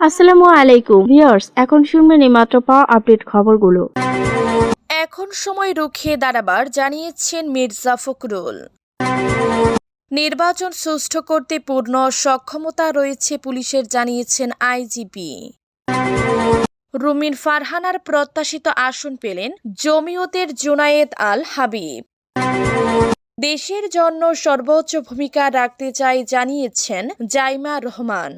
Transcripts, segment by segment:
আসসালামু আলাইকুম ভিউয়ার্স, এখন শুনবেন এইমাত্র পাওয়া আপডেট খবরগুলো। এখন সময় রুখে দাঁড়াবার জানিয়েছেন মির্জা ফখরুল। নির্বাচন সুষ্ঠু করতে পূর্ণ সক্ষমতা রয়েছে পুলিশের, জানিয়েছেন আইজিপি। রুমিন ফারহানার প্রত্যাশিত আসন পেলেন জমিয়তের জুনায়েদ আল হাবিব। দেশের জন্য সর্বোচ্চ ভূমিকা রাখতে চাই, জানিয়েছেন জাইমা রহমান।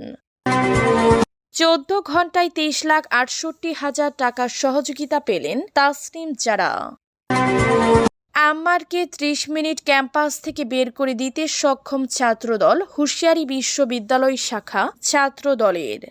14 ঘন্টায় 23,68,000 টাকার সহযোগিতা পেলেন তাসনিম জারা। আম্মারকে 30 মিনিট ক্যাম্পাস থেকে বের করে দিতে সক্ষম ছাত্রদল, হুঁশিয়ারি বিশ্ববিদ্যালয় শাখা ছাত্রদলের।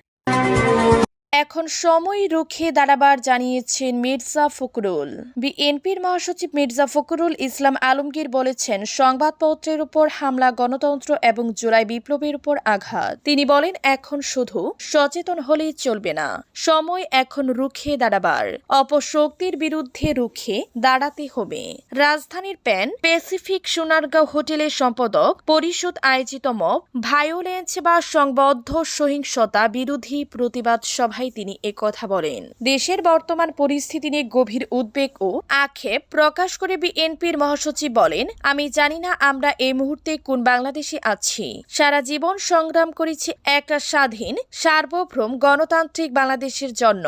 এখন সময় রুখে দাঁড়াবার জানিয়েছেন মির্জা ফখরুল। বিএনপির মহাসচিব মির্জা ফখরুল ইসলাম আলমগীর বলেছেন, সংবাদপত্রের উপর হামলা গণতন্ত্র এবং জুলাই বিপ্লবের উপর আঘাত। তিনি বলেন, এখন শুধু সচেতন হলেই চলবে না, সময় এখন রুখে দাঁড়াবার। অপশক্তির বিরুদ্ধে রুখে দাঁড়াতে হবে। রাজধানীর প্যান প্যাসিফিক সোনারগাঁও হোটেলের সম্পাদক পরিষদ আয়োজিত মব ভায়োলেন্স বা সংবদ্ধ সহিংসতা বিরোধী প্রতিবাদ সভায় তিনি একথা বলেন। দেশের বর্তমান পরিস্থিতি নিয়ে গভীর উদ্বেগ ও আক্ষেপ প্রকাশ করে বিএনপির মহাসচিব বলেন, আমি জানি না আমরা এই মুহূর্তে কোন বাংলাদেশে আছি। সারা জীবন সংগ্রাম করেছি একটা স্বাধীন সার্বভৌম গণতান্ত্রিক বাংলাদেশের জন্য।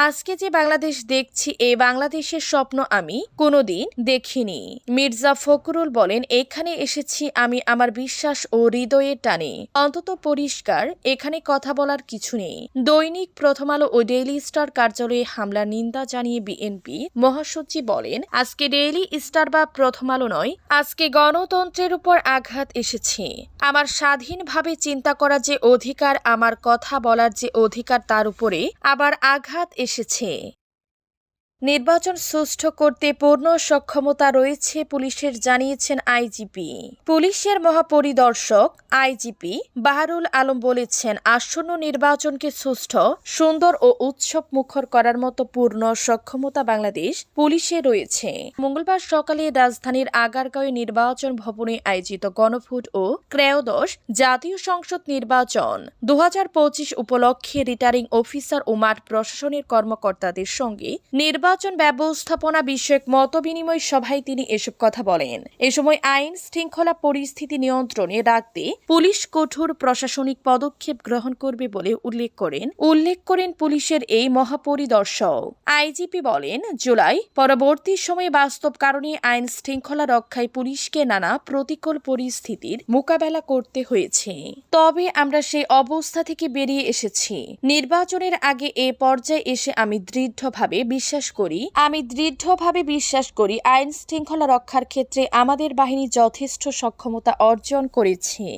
আজকে যে বাংলাদেশ দেখছি, এই বাংলাদেশের স্বপ্ন আমি কোনোদিন দেখিনি। মির্জা ফখরুল বলেন, এখানে এসেছি আমি আমার বিশ্বাস ও হৃদয়ের টানে। অন্তত পরিষ্কার, এখানে কথা বলার কিছু নেই। দৈনিক প্রথম আলো ও ডেইলি স্টার কার্যালয়ে হামলার নিন্দা জানিয়ে বিএনপি মহাসচিব বলেন, আজকে ডেইলি স্টার বা প্রথম আলো নয়, আজকে গণতন্ত্রের উপর আঘাত এসেছে। আমার স্বাধীনভাবে চিন্তা করার যে অধিকার, আমার কথা বলার যে অধিকার, তার উপরে আবার আঘাত এসেছে। নির্বাচন সুষ্ঠু করতে পূর্ণ সক্ষমতা রয়েছে পুলিশের, জানিয়েছেন আইজিপি। পুলিশের মহাপরিদর্শক আইজিপি বাহারুল আলম বলেছেন, আসন্ন নির্বাচনকে সুষ্ঠু, সুন্দর ও উৎসব মুখর করার মতো পূর্ণ সক্ষমতা বাংলাদেশ পুলিশে রয়েছে। মঙ্গলবার সকালে রাজধানীর আগারগাঁওয়ে নির্বাচন ভবনে আয়োজিত গণভোট ও ত্রয়োদশ জাতীয় সংসদ নির্বাচন 2025 উপলক্ষে রিটার্নিং অফিসার ও মাঠ প্রশাসনের কর্মকর্তাদের সঙ্গে নির্বাচন ব্যবস্থাপনা বিষয়ক মতবিনিময় সভায় তিনি এসব কথা বলেন। এ সময় আইন শৃঙ্খলা পরিস্থিতি নিয়ন্ত্রণে রাখতে পুলিশ কঠোর প্রশাসনিক পদক্ষেপ গ্রহণ করবে বলে উল্লেখ করেন পুলিশের এই মহাপরিদর্শক। আইজিপি বলেন, জুলাই পরবর্তী সময়ে বাস্তব কারণে আইন শৃঙ্খলা রক্ষায় পুলিশকে নানা প্রতিকূল পরিস্থিতির মোকাবেলা করতে হয়েছে। তবে আমরা সেই অবস্থা থেকে বেরিয়ে এসেছি। নির্বাচনের আগে এ পর্যায়ে এসে আমি দৃঢ়ভাবে বিশ্বাস করি আইন শৃঙ্খলা রক্ষার ক্ষেত্রে আমাদের বাহিনী যথেষ্ট সক্ষমতা অর্জন করেছে।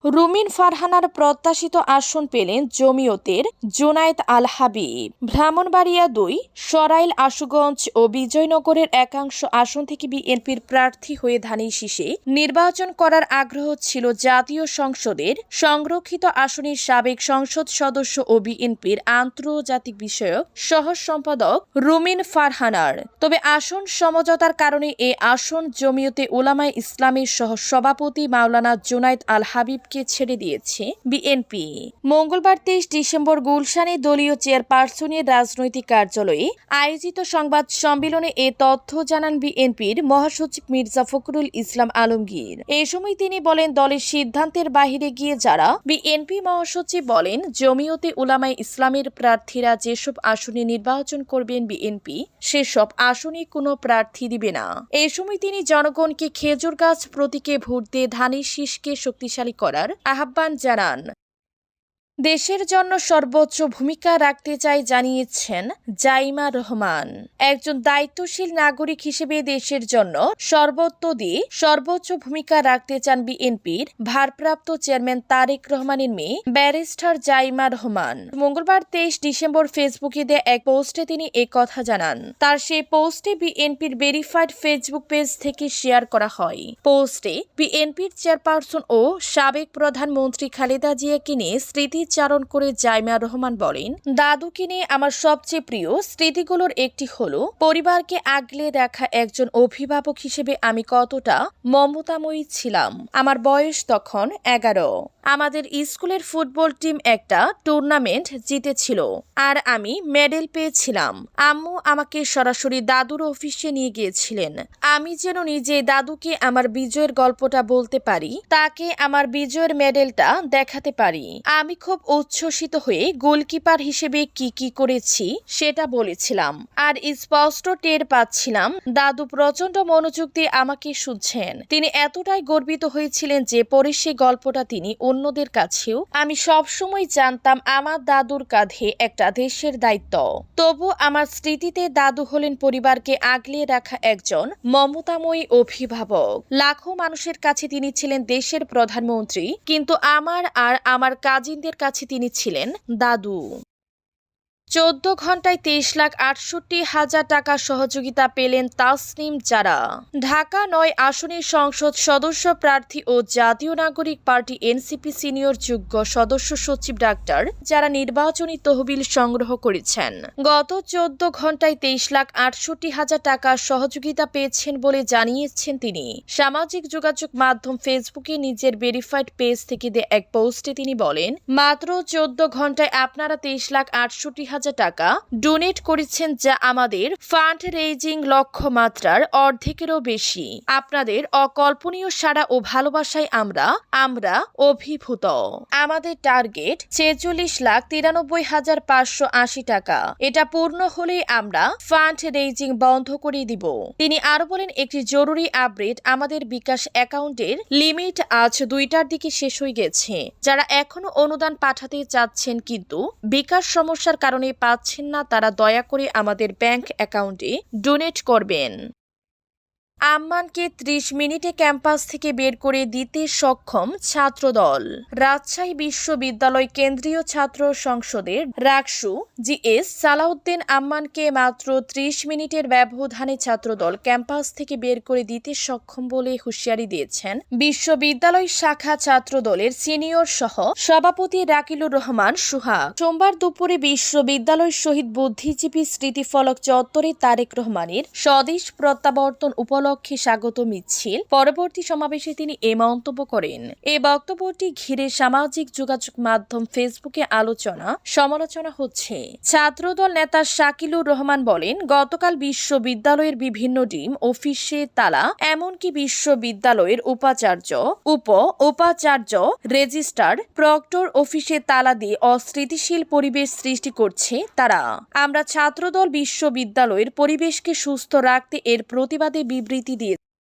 রুমিন ফারহানার প্রত্যাশিত আসন পেলেন জমিয়তের জুনায়েদ আল হাবিব। ব্রাহ্মণবাড়িয়া 2, সরাইল, আশুগঞ্জ ও বিজয়নগরের একাংশ আসন থেকে বিএনপির প্রার্থী হয়ে ধানের শীষে নির্বাচন করার আগ্রহ ছিল জাতীয় সংসদের সংরক্ষিত আসনের সাবেক সংসদ সদস্য ও বিএনপির আন্তর্জাতিক বিষয়ক সহ সম্পাদক রুমিন ফারহানার। তবে আসন সমঝোতার কারণে এ আসন জমিয়তে উলামায়ে ইসলামের সহ সভাপতি মাওলানা জুনায়েদ আল হাবিব ছেড়ে দিয়েছে বিএনপি। মঙ্গলবার 23 ডিসেম্বর গুলশানে দলীয় চেয়ারপারসনের রাজনৈতিক কার্যালয়ে আয়োজিত সংবাদ সম্মেলনে এ তথ্য জানান বিএনপির মহাসচিব মির্জা ফখরুল ইসলাম আলমগীর। এ সময় তিনি বলেন, দলের সিদ্ধান্তের বাহিরে গিয়ে যারা বিএনপি মহাসচিব বলেন, জমিয়তে উলামায়ে ইসলামের প্রার্থীরা যেসব আসনে নির্বাচন করবেন বিএনপি সেসব আসনে কোনো প্রার্থী দিবে না। এ সময় তিনি জনগণকে খেজুর গাছ প্রতীকে ভোট দিয়ে ধানের শীষকে শক্তিশালী করার আহ্বান জানান। দেশের জন্য সর্বোচ্চ ভূমিকা রাখতে চাই, জানিয়েছেন জাইমা রহমান। একজন দায়িত্বশীল নাগরিক হিসেবে দেশের জন্য সর্বত্র দিয়ে সর্বোচ্চ ভূমিকা রাখতে চান বিএনপির ভারপ্রাপ্ত চেয়ারম্যান তারেক রহমানের মেয়ে ব্যারিস্টার জাইমা রহমান। মঙ্গলবার 23 ডিসেম্বর ফেসবুকে দেয়া এক পোস্টে তিনি একথা জানান। তার সেই পোস্টে বিএনপির ভেরিফাইড ফেসবুক পেজ থেকে শেয়ার করা হয়। পোস্টে বিএনপির চেয়ারপারসন ও সাবেক প্রধানমন্ত্রী খালেদা জিয়াকে নিয়ে স্মৃতিচারণ করে জাইমা রহমান বলেন, দাদুকে নিয়ে আমার সবচেয়ে প্রিয় স্মৃতিগুলোর একটি হলো পরিবারকে আগলে রাখা একজন অভিভাবক হিসেবে আমি কতটা মমতাময়ী ছিলাম। আমার বয়স তখন 11। আমাদের স্কুলের ফুটবল টিম একটা টুর্নামেন্ট জিতেছিল আর আমি মেডেল পেয়েছিলাম। আম্মু আমাকে সরাসরি দাদুর অফিসে নিয়ে গিয়েছিলেন। আমি যেন নিজে দাদুকে আমার বিজয়ের গল্পটা বলতে পারি, তাকে আমার বিজয়ের মেডেলটা দেখাতে পারি। আমি খুব উচ্ছ্বসিত হয়ে গোলকিপার হিসেবে কি কি করেছি সেটা বলেছিলাম আর স্পষ্ট টের পাচ্ছিলাম দাদু প্রচন্ড মনোযোগ দিয়ে আমাকে শুনছেন। তিনি এতটাই গর্বিত হয়েছিলেন যে পরে সে গল্পটা তিনি অন্যদের কাছেও। আমি সবসময় জানতাম আমার দাদুর কাঁধে একটা দেশের দায়িত্ব। তবু আমার স্মৃতিতে দাদু হলেন পরিবারকে আগলে রাখা একজন মমতাময়ী অভিভাবক। লাখো মানুষের কাছে তিনি ছিলেন দেশের প্রধানমন্ত্রী, কিন্তু আমার আর আমার কাজিনদের কাছে তিনি ছিলেন দাদু। 14 ঘন্টায় 23,68,000 টাকা সহযোগিতা পেলেন তাসনিম জারা। ঢাকা 9 আসনের সংসদ সদস্য প্রার্থী ও জাতীয় নাগরিক পার্টি এনসিপি সিনিয়র যুগ্ম সদস্য সচিব ডাক্তার যারা নির্বাচনী তহবিল সংগ্রহ করেছেন। গত 14 ঘন্টায় 23,68,000 টাকা সহযোগিতা পেয়েছেন বলে জানিয়েছেন তিনি। সামাজিক যোগাযোগ মাধ্যম ফেসবুকে নিজের ভেরিফাইড পেজ থেকে দেয়া এক পোস্টে তিনি বলেন, মাত্র 14 ঘন্টায় আপনারা 23,68,000 টাকা ডোনেট করেছেন, যা আমাদের ফান্ড রেইজিং লক্ষ্যমাত্রার অর্ধেকেরও বেশি। আপনাদের অকল্পনীয় সাড়া ও ভালোবাসায় আমরা অভিভূত। আমাদের টার্গেট 46,93,580 টাকা। এটা পূর্ণ হলেই আমরা ফান্ড রেইজিং বন্ধ করে দিব। তিনি আরো বলেন, একটি জরুরি আপডেট, আমাদের বিকাশ অ্যাকাউন্টের লিমিট আজ 2টার দিকে শেষ হয়ে গেছে। যারা এখনো অনুদান পাঠাতে চাচ্ছেন কিন্তু বিকাশ সমস্যার কারণে পাচ্ছেন না, তারা দয়া করে আমাদের ব্যাংক অ্যাকাউন্টে ডোনেট করবেন। আম্মানকে 30 মিনিটে ক্যাম্পাস থেকে বের করে দিতে সক্ষম ছাত্রদল। রাজশাহী বিশ্ববিদ্যালয় কেন্দ্রীয় ছাত্র সংসদের রাকসু জিএস সালাউদ্দিন আম্মানকে মাত্র 30 মিনিটের ব্যবধানে ছাত্রদল ক্যাম্পাস থেকে বের করে দিতে সক্ষম বলে হুঁশিয়ারি দিয়েছেন বিশ্ববিদ্যালয় শাখা ছাত্রদলের সিনিয়র সহ সভাপতি রাকিলুর রহমান সুহাগ। সোমবার দুপুরে বিশ্ববিদ্যালয় শহীদ বুদ্ধিজীবী স্মৃতিফলক চত্বরে তারেক রহমানের স্বদেশ প্রত্যাবর্তন উপলক্ষে স্বাগত মিছিল পরবর্তী সমাবেশে তিনি এ মন্তব্য করেন। এ বক্তব্যটি ঘিরে সামাজিক যোগাযোগ মাধ্যম ফেসবুকে সমালোচনা হচ্ছে। ছাত্রদল নেতা শাকিলুর রহমান বলেন, গতকাল বিশ্ববিদ্যালয়ের বিভিন্ন ডিম অফিসে তালা, এমনকি বিশ্ববিদ্যালয়ের উপাচার্য রেজিস্ট্রার প্রক্টর অফিসে তালা দিয়ে অস্থিতিশীল পরিবেশ সৃষ্টি করছে তারা। আমরা ছাত্রদল বিশ্ববিদ্যালয়ের পরিবেশকে সুস্থ রাখতে এর প্রতিবাদে বিবৃতি দিয়ে